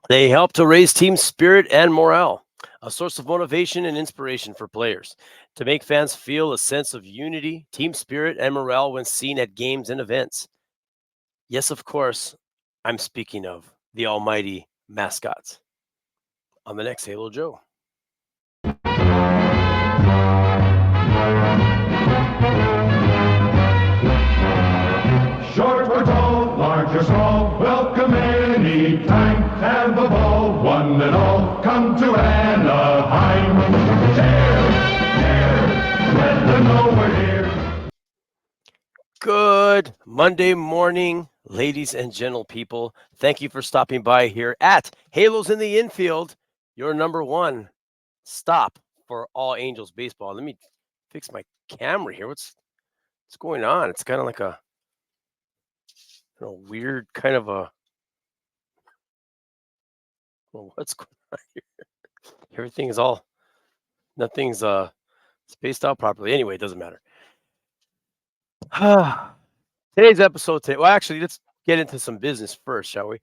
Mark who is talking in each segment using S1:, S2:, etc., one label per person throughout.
S1: They help to raise team spirit and morale, a source of motivation and inspiration for players, to make fans feel a sense of unity, team spirit, and morale when seen at games and events. Yes, of course, I'm speaking of the almighty mascots on the next Halo Joe.
S2: Short or tall, large or small, welcome anytime. Have a ball, one and all, come to Anaheim. Cheer, let them know we're here.
S1: Good Monday morning, ladies and gentle people. Thank you for stopping by here at Halos in the Infield, your number one stop for all Angels baseball. Let me fix my camera here. What's going on? It's kind of like a weird kind of a what's going on here? Everything is all nothing's spaced out properly. Anyway, it doesn't matter. Today's episode today. Well, actually, let's get into some business first, shall we?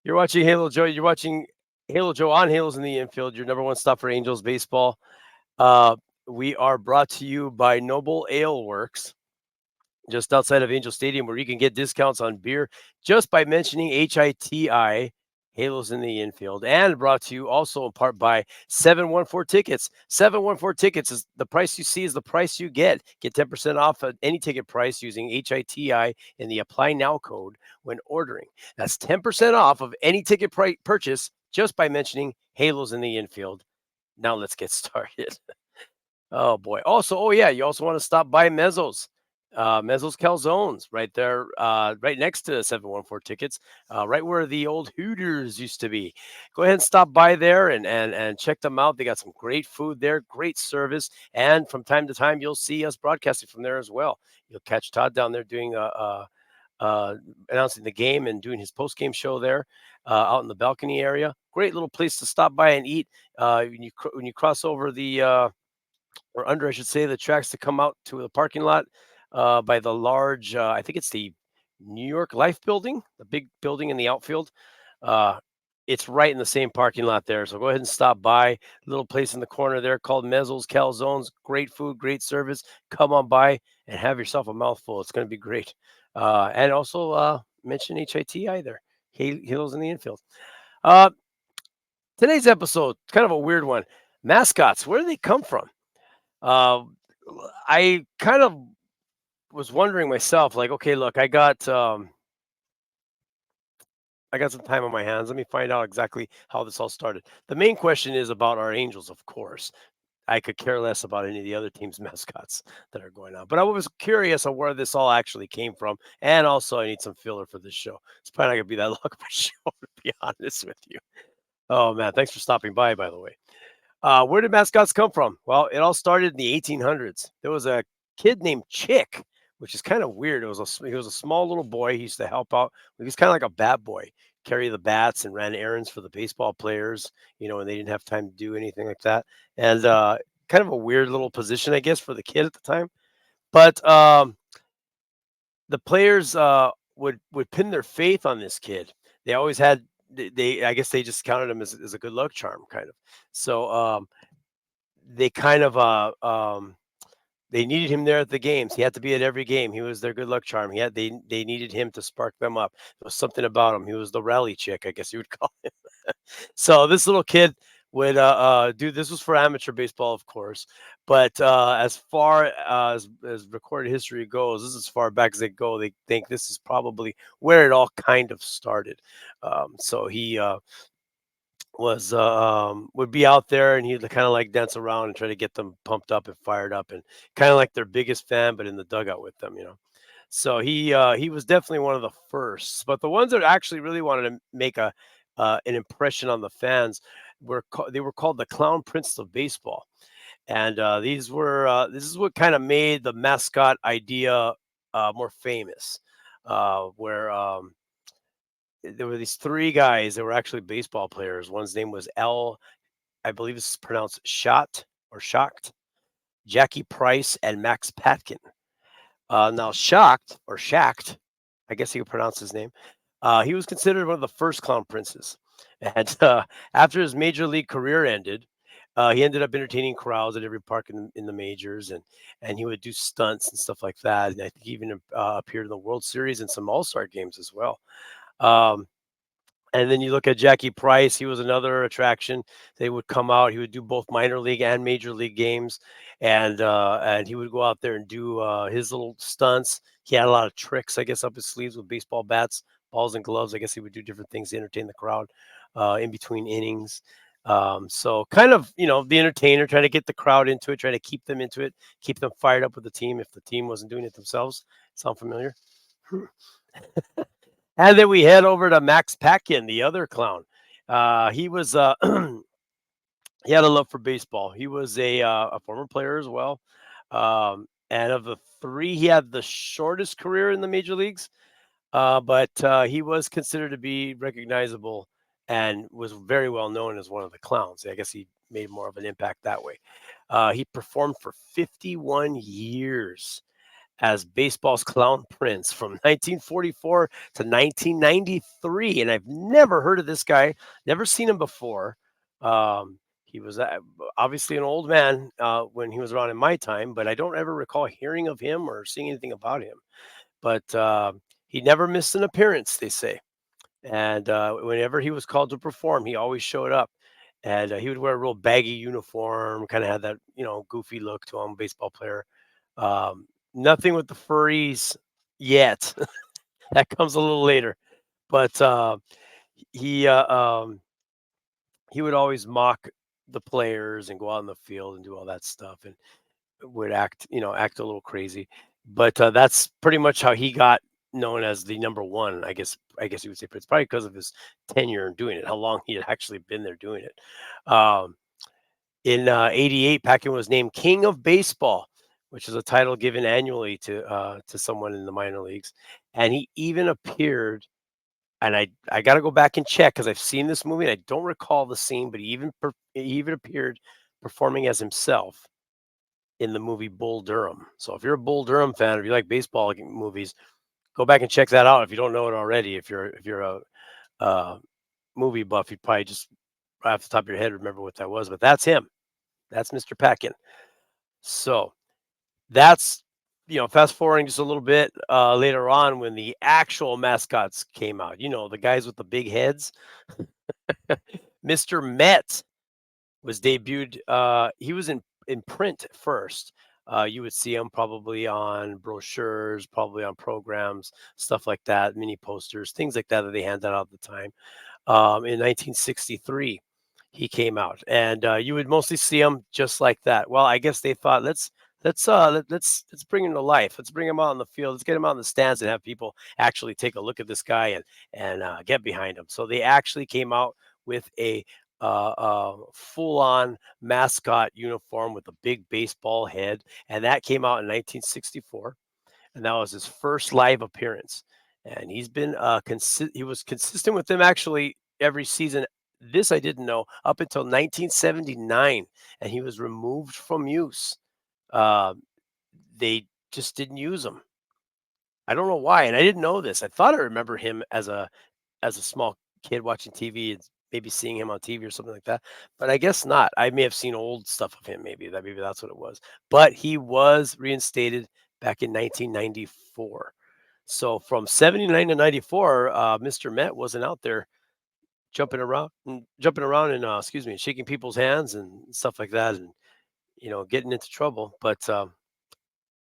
S1: You're watching Halo Joe. You're watching Halo Joe on Halos in the Infield, your number one stop for Angels baseball. We are brought to you by Noble Ale Works, just outside of Angel Stadium, where you can get discounts on beer just by mentioning HITI, Halos in the Infield, and brought to you also in part by 714 Tickets. 714 Tickets is the price you see is the price you get. Get 10% off at any ticket price using HITI in the Apply Now code when ordering. That's 10% off of any ticket purchase just by mentioning Halos in the Infield. Now let's get started. Oh boy. Also, oh yeah, you also want to stop by Mezzo's. Mezzo's Calzones right there, right next to 714 Tickets, right where the old Hooters used to be. Go ahead and stop by there and check them out. They got some great food there, great service, and from time to time you'll see us broadcasting from there as well. You'll catch Todd down there doing announcing the game and doing his post game show there out in the balcony area. Great little place to stop by and eat. When you cross over the or under, I should say, the tracks to come out to the parking lot by the large, I think it's the New York Life building, the big building in the outfield. It's right in the same parking lot there. So go ahead and stop by. Little place in the corner there called Mezzo's Calzones. Great food, great service. Come on by and have yourself a mouthful. It's going to be great. And also mention HITI there. Halos in the Infield. Today's episode, kind of a weird one. Mascots, where do they come from? I kind of was wondering myself, like, okay, look, I got some time on my hands. Let me find out exactly how this all started. The main question is about our Angels, of course. I could care less about any of the other teams' mascots that are going on. But I was curious on where this all actually came from. And also, I need some filler for this show. It's probably not going to be that long of a show, to be honest with you. Oh, man. Thanks for stopping by the way. Where did mascots come from? Well, it all started in the 1800s. There was a kid named Chick, which is kind of weird. He was a small little boy. He used to help out. He was kind of like a bat boy, carry the bats and ran errands for the baseball players, when they didn't have time to do anything like that. And kind of a weird little position, I guess, for the kid at the time. But the players would pin their faith on this kid. They always had I guess they just counted him as a good luck charm, kind of. So they kind of they needed him there at the games. He had to be at every game. He was their good luck charm. They needed him to spark them up. There was something about him. He was the rally chick, I guess you would call him. So this little kid would do this was for amateur baseball, of course, but as far as recorded history goes, this is as far back as they go. They think this is probably where it all kind of started. So he would be out there and he'd kind of like dance around and try to get them pumped up and fired up and kind of like their biggest fan, but in the dugout with them. So he was definitely one of the first, but the ones that actually really wanted to make an impression on the fans they were called the Clown Prince of Baseball, and this is what kind of made the mascot idea more famous, where there were these three guys that were actually baseball players. One's name was I believe it's pronounced Shot or Shocked, Jackie Price, and Max Patkin. Now, Shocked or Shacked, I guess you could pronounce his name. He was considered one of the first clown princes. And after his major league career ended, he ended up entertaining crowds at every park in the majors, and he would do stunts and stuff like that. And I think he even appeared in the World Series and some All Star games as well. Um, and then you look at Jackie Price, he was another attraction. They would come out, he would do both minor league and major league games, and he would go out there and do his little stunts. He had a lot of tricks, I guess, up his sleeves with baseball bats, balls, and gloves. I guess he would do different things to entertain the crowd in between innings. So kind of, the entertainer, trying to get the crowd into it, trying to keep them into it, keep them fired up with the team if the team wasn't doing it themselves. Sound familiar? And then we head over to Max Packin, the other clown. He was he had a love for baseball. He was a former player as well. And of the three, he had the shortest career in the major leagues, but he was considered to be recognizable and was very well known as one of the clowns. I guess he made more of an impact that way. He performed for 51 years as baseball's clown prince from 1944 to 1993. And I've never heard of this guy, never seen him before. He was obviously an old man when he was around in my time, but I don't ever recall hearing of him or seeing anything about him. But he never missed an appearance, they say. And whenever he was called to perform, he always showed up. And he would wear a real baggy uniform, kind of had that, goofy look to him, baseball player. Um, Nothing with the furries yet. That comes a little later. But he uh, um, he would always mock the players and go out in the field and do all that stuff, and would act a little crazy. But that's pretty much how he got known as the number one. I guess you would say, but it's probably because of his tenure in doing it, how long he had actually been there doing it. In '88, Packin was named King of Baseball, which is a title given annually to someone in the minor leagues, and he even appeared. And I got to go back and check because I've seen this movie and I don't recall the scene, but he even appeared performing as himself in the movie Bull Durham. So if you're a Bull Durham fan, if you like baseball movies, go back and check that out if you don't know it already. If you're a uh, movie buff, you'd probably just right off the top of your head remember what that was. But that's him. That's Mr. Packin. So that's fast forwarding just a little bit later on when the actual mascots came out. The guys with the big heads. Mr. Met was debuted. He was in print first. You would see him probably on brochures, probably on programs, stuff like that, mini posters, things like that that they handed out at the time. In 1963, he came out, and you would mostly see him just like that. Well, I guess they thought let's bring him to life. Let's bring him out on the field. Let's get him out in the stands and have people actually take a look at this guy and get behind him. So they actually came out with a full-on mascot uniform with a big baseball head, and that came out in 1964, and that was his first live appearance. And he's been he was consistent with them actually every season. This I didn't know up until 1979, and he was removed from use. Uh, they just didn't use him. I don't know why, and I didn't know this. I thought I remember him as a small kid watching TV and maybe seeing him on TV or something like that. But I guess not. I may have seen old stuff of him. Maybe that's what it was. But he was reinstated back in 1994. So from 79 to 94, Mr. Met wasn't out there jumping around and excuse me, shaking people's hands and stuff like that, and getting into trouble. But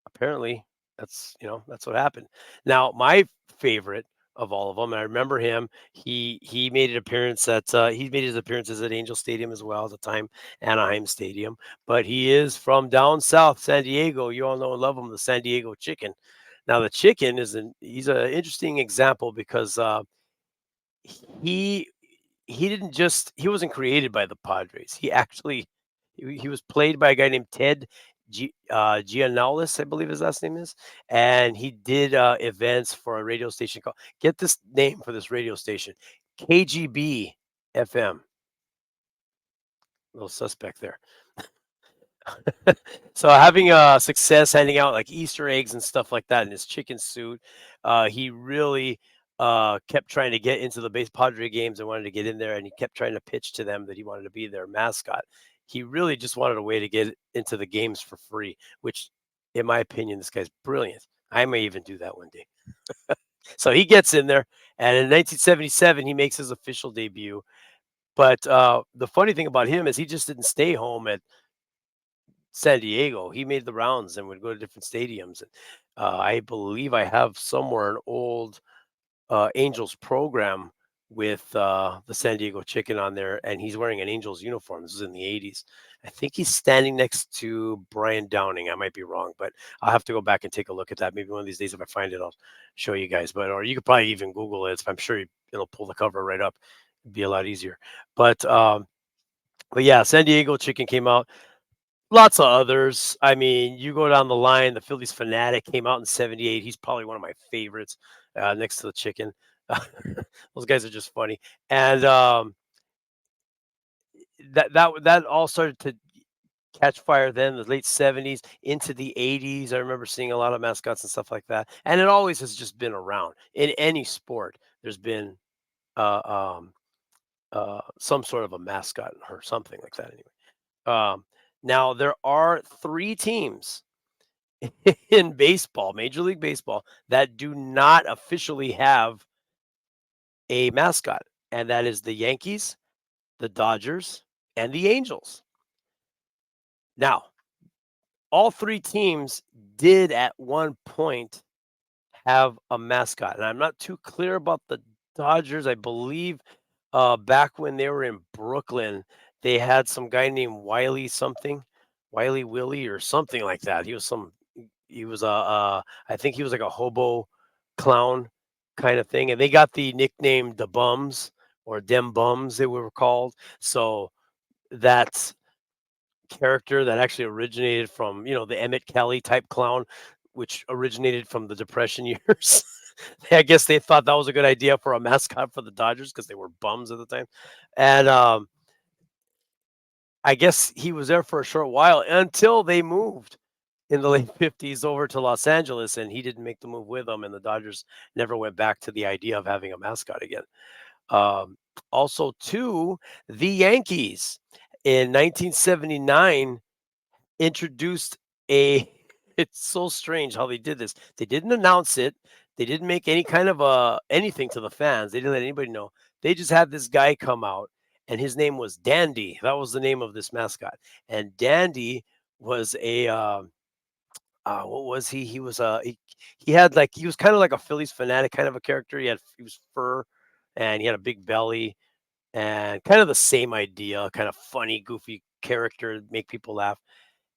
S1: apparently that's what happened. Now my favorite of all of them, and I remember him, he made an appearance he made his appearances at Angel Stadium as well, at the time Anaheim Stadium, but he is from down south, San Diego. You all know and love him, the San Diego Chicken. Now the Chicken he's an interesting example because he he wasn't created by the Padres. He was played by a guy named Ted Gianaulis, I believe his last name is, and he did events for a radio station called. Get this name for this radio station, KGB FM. Little suspect there. So having success handing out like Easter eggs and stuff like that in his chicken suit, he really kept trying to get into the base Padre games and wanted to get in there, and he kept trying to pitch to them that he wanted to be their mascot. He really just wanted a way to get into the games for free, which, in my opinion, this guy's brilliant. I may even do that one day. So he gets in there, and in 1977, he makes his official debut. But the funny thing about him is he just didn't stay home at San Diego. He made the rounds and would go to different stadiums. And I believe I have somewhere an old Angels program with the San Diego Chicken on there, and he's wearing an Angels uniform. This is in the 80s. I think he's standing next to Brian Downing. I might be wrong, but I'll have to go back and take a look at that. Maybe one of these days, if I find it, I'll show you guys. But or you could probably even Google it. I'm sure it'll pull the cover right up. It'd be a lot easier. But but yeah, San Diego Chicken came out. Lots of others. I mean, you go down the line, the Phillies Fanatic came out in '78. He's probably one of my favorites, next to the Chicken. Those guys are just funny. And that all started to catch fire then, the late '70s into the '80s. I remember seeing a lot of mascots and stuff like that. And it always has just been around. In any sport, there's been uh, um, some sort of a mascot or something like that anyway. Now there are 3 teams in baseball, Major League Baseball, that do not officially have a mascot, and that is the Yankees, the Dodgers, and the Angels. Now, all 3 teams did at one point have a mascot, and I'm not too clear about the Dodgers. I believe back when they were in Brooklyn, they had some guy named Wiley something, Wiley Willie or something like that. He was I think he was like a hobo clown kind of thing, and they got the nickname the Bums or Dem Bums they were called. So that's character that actually originated from, the Emmett Kelly type clown, which originated from the Depression years. I guess they thought that was a good idea for a mascot for the Dodgers because they were bums at the time. And I guess he was there for a short while until they moved in the late '50s over to Los Angeles, and he didn't make the move with them, and the Dodgers never went back to the idea of having a mascot again. Um, Also, too, the Yankees in 1979 introduced a it's so strange how they did this. They didn't announce it. They didn't make any kind of anything to the fans. They didn't let anybody know. They just had this guy come out, and his name was Dandy. That was the name of this mascot. And Dandy was a what was he? He had like he was kind of like a Phillies fanatic kind of a character. He was fur, and he had a big belly, and kind of the same idea, kind of funny, goofy character, make people laugh.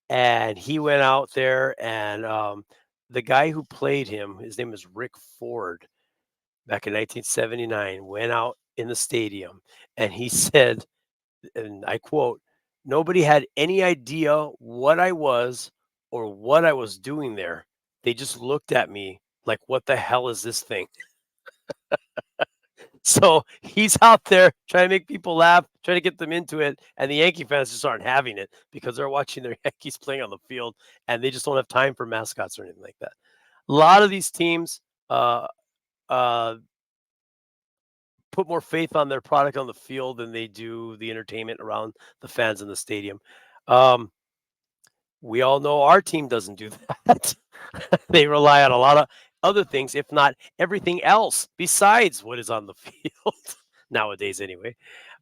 S1: And he went out there, and the guy who played him, his name is Rick Ford, back in 1979, went out in the stadium, and he said, and I quote, "Nobody had any idea what I was or what I was doing there. They just looked at me like, what the hell is this thing?" So he's out there trying to make people laugh, trying to get them into it, and the Yankee fans just aren't having it because they're watching their Yankees playing on the field, and they just don't have time for mascots or anything like that. A lot of these teams uh, uh, put more faith on their product on the field than they do the entertainment around the fans in the stadium. Um, we all know our team doesn't do that. They rely on a lot of other things, if not everything else besides what is on the field nowadays, anyway.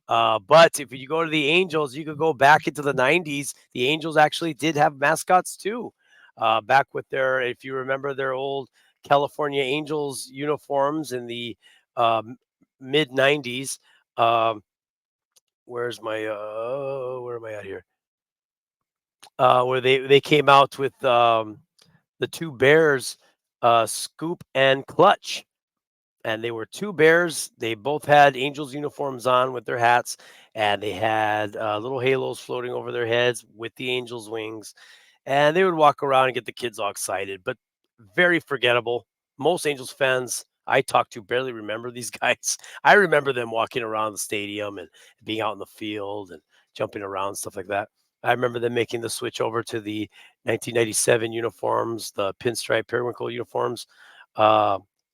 S1: But if you go to the Angels, you could go back into the '90s. The Angels actually did have mascots too. Back with if you remember their old California Angels uniforms in the um, mid '90s. Um, where am I at here? Where they came out with the 2 bears, Scoop and Clutch, and they were 2 bears. They both had Angels uniforms on with their hats, and they had little halos floating over their heads with the Angels wings, and they would walk around and get the kids all excited, but very forgettable. Most Angels fans I talk to barely remember these guys. I remember them walking around the stadium and being out in the field and jumping around, stuff like that. I remember them making the switch over to the 1997 uniforms, the pinstripe periwinkle uniforms.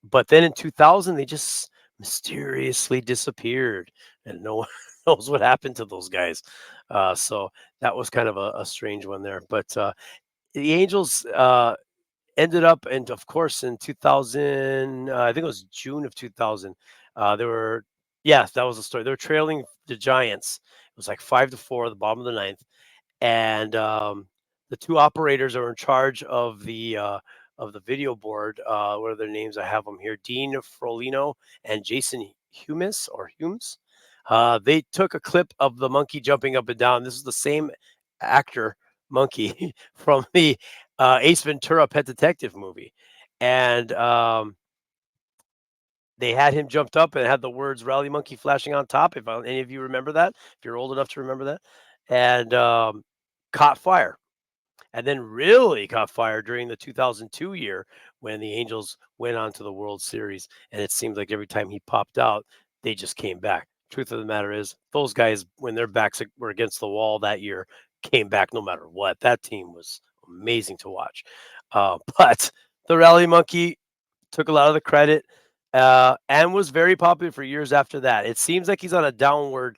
S1: But then in 2000, they just mysteriously disappeared, and no one knows what happened to those guys. So that was kind of a strange one there. But the Angels ended up, and of course, in 2000, I think it was June of 2000, they were, yes, that was the story. They were trailing the Giants. It was like 5-4 at the bottom of the ninth, and the two operators are in charge of the video board. What are their names? I have them here: Dean Frolino and Jason Humes. They took a clip of the monkey jumping up and down. This is the same actor monkey from the Ace Ventura: Pet Detective movie, and they had him jumped up and had the words "Rally Monkey" flashing on top. If any of you remember that, if you're old enough to remember that, and caught fire, and then really caught fire during the 2002 year when the Angels went on to the World Series. And it seemed like every time he popped out, they just came back. Truth of the matter is, those guys, when their backs were against the wall that year, came back no matter what. That team was amazing to watch. But the Rally Monkey took a lot of the credit and was very popular for years after that. It seems like he's on a downward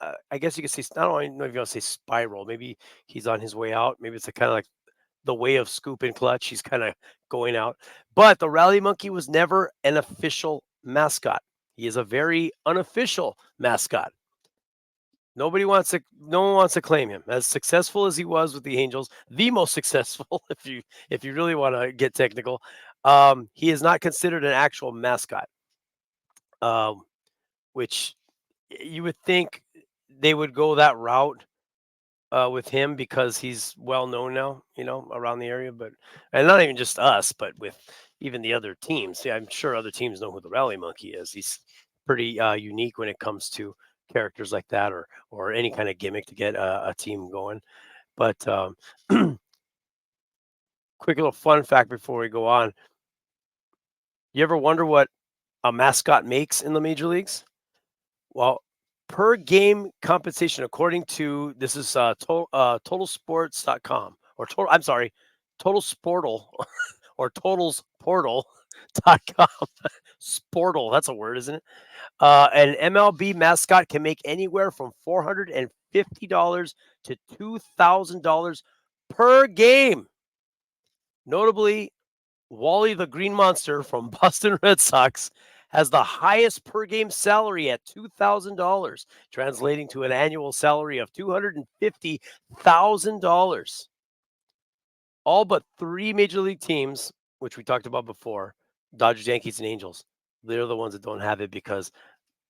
S1: uh, I guess you could say I don't know if you want to say spiral. Maybe he's on his way out. Maybe it's kind of like the way of Scoop and Clutch. He's kind of going out. But the Rally Monkey was never an official mascot. He is a very unofficial mascot. No one wants to claim him. As successful as he was with the Angels, the most successful, if you really want to get technical, he is not considered an actual mascot. Um, which you would think they would go that route with him because he's well known now, around the area. But and not even just us, but with even the other teams. Yeah, I'm sure other teams know who the Rally Monkey is. He's pretty unique when it comes to characters like that, or any kind of gimmick to get a team going. But quick little fun fact before we go on: you ever wonder what a mascot makes in the major leagues? Well, per game compensation, according to this is totalsports.com or total, I'm sorry, total sportal or totalsportal.com. Sportal, that's a word, isn't it? An MLB mascot can make anywhere from $450 to $2,000 per game. Notably, Wally the Green Monster from Boston Red Sox has the highest per game salary at $2,000, translating to an annual salary of $250,000. All but three major league teams, which we talked about before, Dodgers, Yankees, and Angels, they're the ones that don't have it because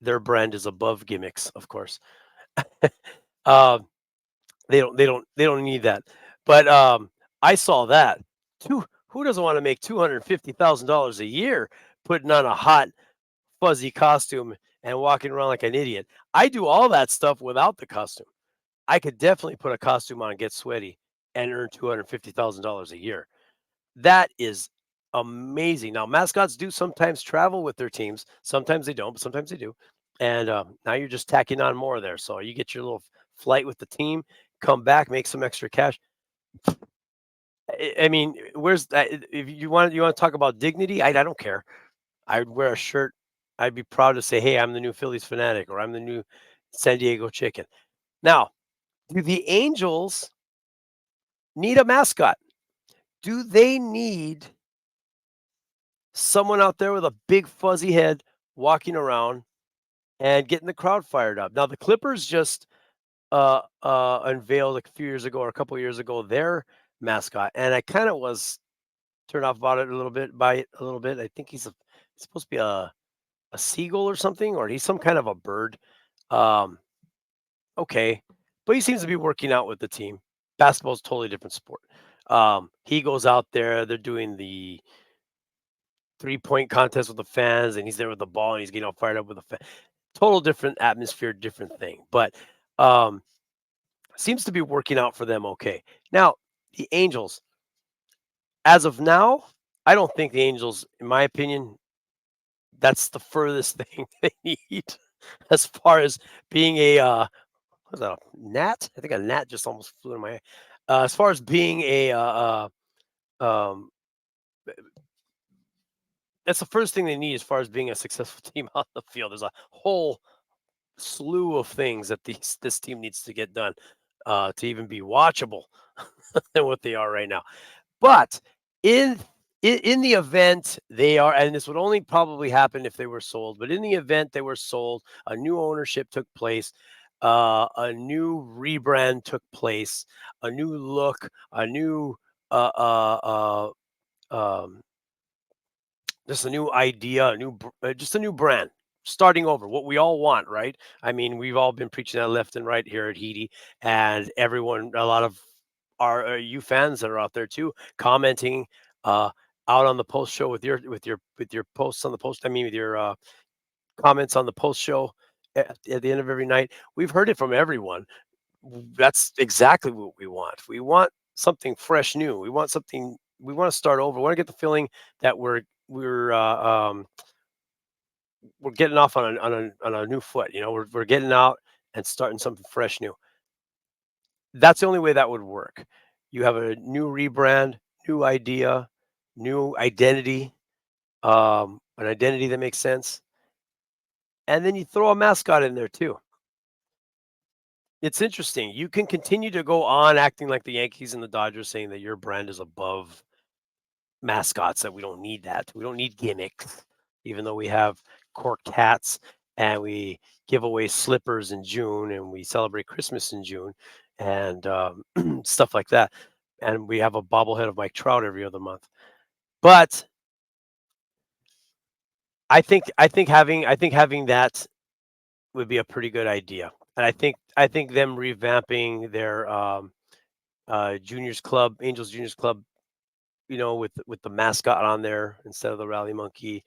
S1: their brand is above gimmicks, of course. um, they don't need that. But I saw that. Who doesn't want to make $250,000 a year putting on a hot fuzzy costume and walking around like an idiot? I do all that stuff without the costume. I could definitely put a costume on and get sweaty and earn $250,000 a year. That is amazing. Now, mascots do sometimes travel with their teams. Sometimes they don't, but sometimes they do. And now you're just tacking on more there. So you get your little flight with the team, come back, make some extra cash. I mean, where's that? If you want to talk about dignity, I don't care. I'd wear a shirt. I'd be proud to say, "Hey, I'm the new Phillies fanatic," or "I'm the new San Diego Chicken." Now, do the Angels need a mascot? Do they need someone out there with a big fuzzy head walking around and getting the crowd fired up? Now, the Clippers just unveiled a few years ago or a couple years ago their mascot, and I kind of was turned off about it a little bit by it a little bit. I think he's supposed to be a seagull or something, or he's some kind of a bird. Um, okay, but he seems to be working out with the team. Basketball is a totally different sport. He goes out there. They're doing the 3-point contest with the fans, and he's there with the ball, and he's getting all fired up with the fan. Total different atmosphere, different thing. But um, seems to be working out for them okay. Now, the Angels, as of now, I don't think the Angels, in my opinion, that's the furthest thing they need as far as being a was that a gnat? I think a gnat just almost flew in my eye. As far as being a um, that's the first thing they need as far as being a successful team on the field. There's a whole slew of things that this team needs to get done to even be watchable than what they are right now. But in in the event they are, and this would only probably happen if they were sold, but in the event they were sold, a new ownership took place, a new rebrand took place, a new look, a new uh, uh, um, just a new idea, just a new brand, starting over. What we all want, right? I mean, we've all been preaching that left and right here at Heedy, and everyone, a lot of our you fans that are out there too, commenting uh, out on the post show with your posts on the post. I mean, with your comments on the post show at the end of every night. We've heard it from everyone. That's exactly what we want. We want something fresh, new. We want something. We want to start over. We want to get the feeling that we're getting off on a new foot. We're getting out and starting something fresh, new. That's the only way that would work. You have a new rebrand, new idea, new identity, an identity that makes sense, and then you throw a mascot in there too. It's interesting. You can continue to go on acting like the Yankees and the Dodgers, saying that your brand is above mascots, that we don't need that. We don't need gimmicks, even though we have corked hats and we give away slippers in June and we celebrate Christmas in June and stuff like that. And we have a bobblehead of Mike Trout every other month. But I think having that would be a pretty good idea. And I think them revamping their juniors club, Angels Juniors Club, with the mascot on there instead of the rally monkey,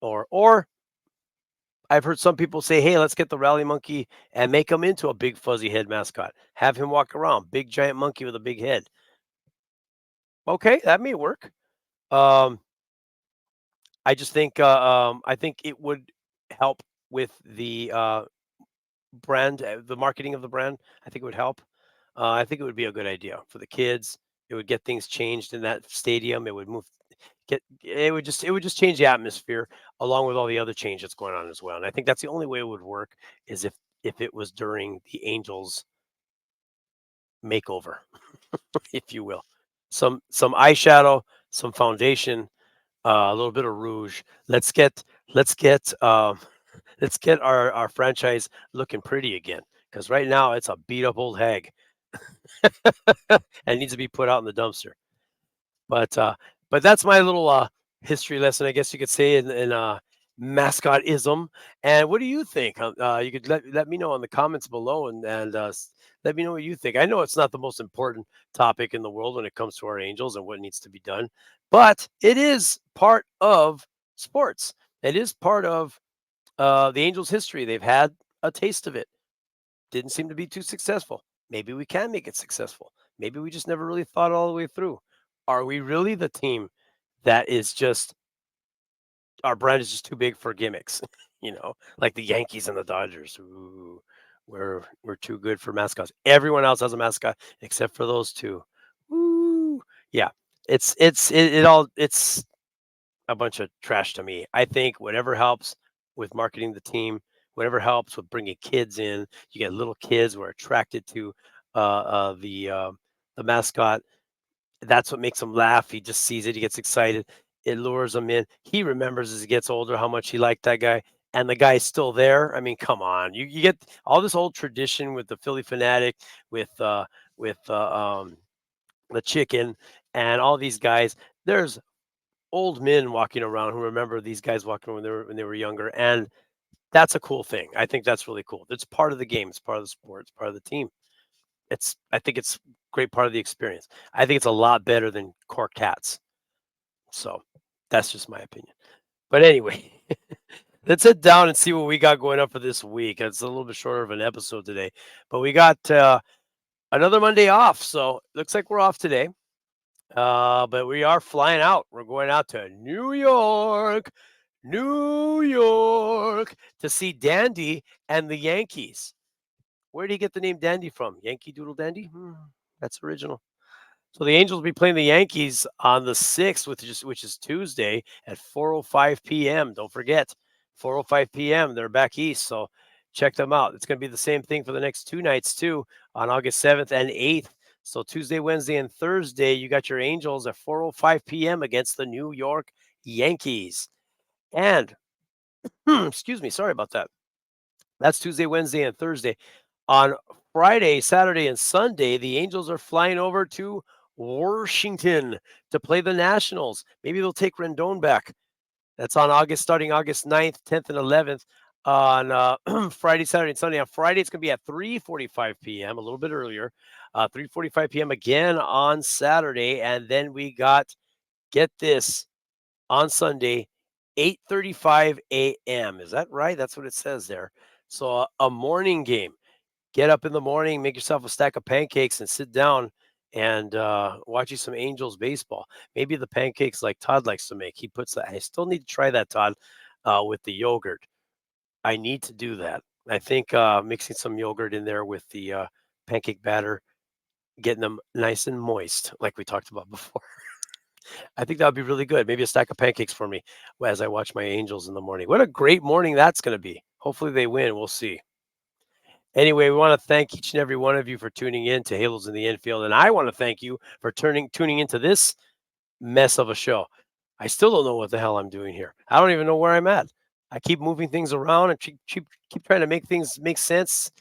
S1: or I've heard some people say, "Hey, let's get the rally monkey and make him into a big fuzzy head mascot. Have him walk around, big giant monkey with a big head." Okay, that may work. Um, I think it would help with the brand, the marketing of the brand. I think it would help. I think it would be a good idea for the kids. It would get things changed in that stadium. It would just change the atmosphere along with all the other change that's going on as well. And I think that's the only way it would work is if it was during the Angels makeover, if you will. Some eyeshadow, some foundation, a little bit of rouge. Let's get let's get our franchise looking pretty again. Because right now it's a beat up old hag and needs to be put out in the dumpster. But that's my little history lesson, I guess you could say, in mascotism. And what do you think? You could let me know in the comments below, and let me know what you think. I know it's not the most important topic in the world when it comes to our Angels and what needs to be done, but it is part of sports. It is part of the Angels' history. They've had a taste of it. Didn't seem to be too successful. Maybe we can make it successful. Maybe we just never really thought all the way through. Are we really the team that is just our brand is just too big for gimmicks? Like the Yankees and the Dodgers. Ooh, we're too good for mascots. Everyone else has a mascot except for those two. Ooh, yeah. It's a bunch of trash to me. I think whatever helps with marketing the team, whatever helps with bringing kids in, you get little kids who are attracted to the mascot. That's what makes him laugh. He just sees it. He gets excited. It lures him in. He remembers as he gets older how much he liked that guy, and the guy's still there. I mean, come on. You get all this old tradition with the Philly fanatic, with the chicken, and all these guys. There's old men walking around who remember these guys walking when they were younger, and that's a cool thing. I think that's really cool. It's part of the game. It's part of the sport. It's part of the team. I think it's great part of the experience. I think it's a lot better than cork cats. So that's just my opinion. But anyway, let's head down and see what we got going up for this week. It's a little bit shorter of an episode today, but we got another Monday off. So looks like we're off today. But we are flying out. We're going out to New York, to see Dandy and the Yankees. Where did he get the name Dandy from? Yankee Doodle Dandy? That's original. So the Angels will be playing the Yankees on the 6th, which is Tuesday at 4:05 p.m. Don't forget, 4:05 p.m. They're back east, so check them out. It's going to be the same thing for the next two nights too, on August 7th and 8th. So Tuesday, Wednesday, and Thursday, you got your Angels at 4:05 p.m. against the New York Yankees. And excuse me, sorry about that. That's Tuesday, Wednesday, and Thursday. On Friday, Saturday, and Sunday, the Angels are flying over to Washington to play the Nationals. Maybe they'll take Rendon back. That's on starting August 9th, 10th, and 11th on Friday, Saturday, and Sunday. On Friday, it's going to be at 3:45 p.m., a little bit earlier. 3:45 p.m. again on Saturday. And then we got, get this, on Sunday, 8:35 a.m. Is that right? That's what it says there. So a morning game. Get up in the morning, make yourself a stack of pancakes, and sit down and watch you some Angels baseball. Maybe the pancakes like Todd likes to make. He puts that. I still need to try that, Todd, with the yogurt. I need to do that. I think mixing some yogurt in there with the pancake batter, getting them nice and moist, like we talked about before. I think that would be really good. Maybe a stack of pancakes for me as I watch my Angels in the morning. What a great morning that's going to be. Hopefully they win. We'll see. Anyway, we want to thank each and every one of you for tuning in to Halos in the Infield, and I want to thank you for tuning into this mess of a show. I still don't know what the hell I'm doing here. I don't even know where I'm at. I keep moving things around and keep trying to make things make sense.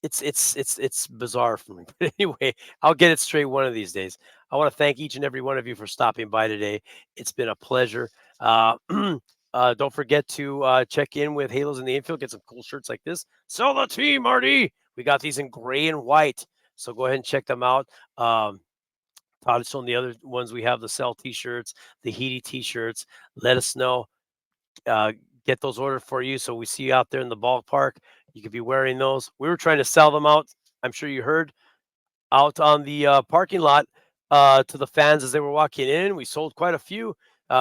S1: It's bizarre for me. But anyway, I'll get it straight one of these days. I want to thank each and every one of you for stopping by today. It's been a pleasure. Don't forget to check in with Halos in the Infield. Get some cool shirts like this. Sell the team, Marty. We got these in gray and white. So go ahead and check them out. Todd is showing the other ones. We have the Sell t-shirts, the Heedy t-shirts. Let us know. Uh, get those ordered for you. So we see you out there in the ballpark. You could be wearing those. We were trying to sell them out. I'm sure you heard, out on the parking lot to the fans as they were walking in. We sold quite a few.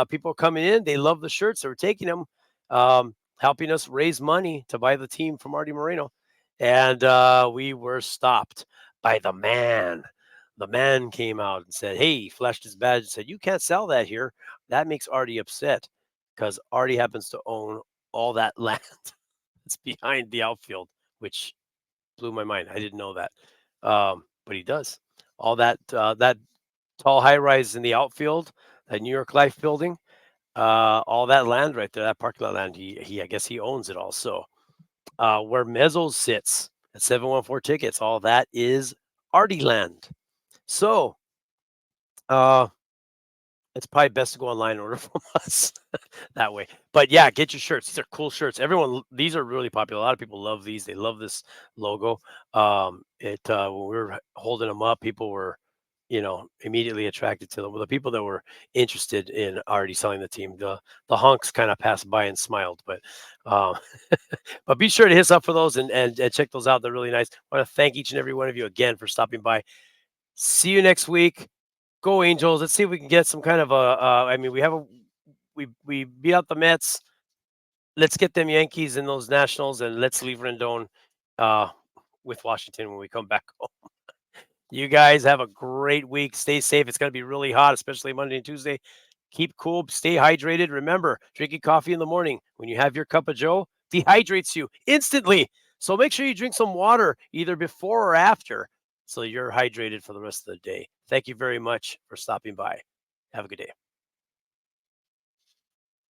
S1: People coming in. They love the shirts. They were taking them, helping us raise money to buy the team from Artie Moreno. And we were stopped by the man. The man came out and said, hey, he flashed his badge and said, you can't sell that here. That makes Artie upset because Artie happens to own all that land that's behind the outfield, which blew my mind. I didn't know that, but he does. All that tall high rise in the outfield, that New York Life building, all that land right there, that parking lot land. He I guess he owns it also. Where Mezzo sits at 714 tickets, all that is Artie land. So it's probably best to go online and order from us that way. But yeah, get your shirts. These are cool shirts. These are really popular. A lot of people love these. They love this logo. When we were holding them up, people were, immediately attracted to them. Well, the people that were interested in already selling the team, the hunks kind of passed by and smiled. But but be sure to hit us up for those and check those out. They're really nice. I want to thank each and every one of you again for stopping by. See you next week. Go Angels. Let's see if we can get some kind of I mean, we beat out the Mets. Let's get them Yankees in those Nationals, and let's leave Rendon with Washington when we come back home. You guys have a great week. Stay safe. It's going to be really hot, especially Monday and Tuesday. Keep cool. Stay hydrated. Remember, drinking coffee in the morning when you have your cup of Joe dehydrates you instantly. So make sure you drink some water either before or after so you're hydrated for the rest of the day. Thank you very much for stopping by. Have a good day.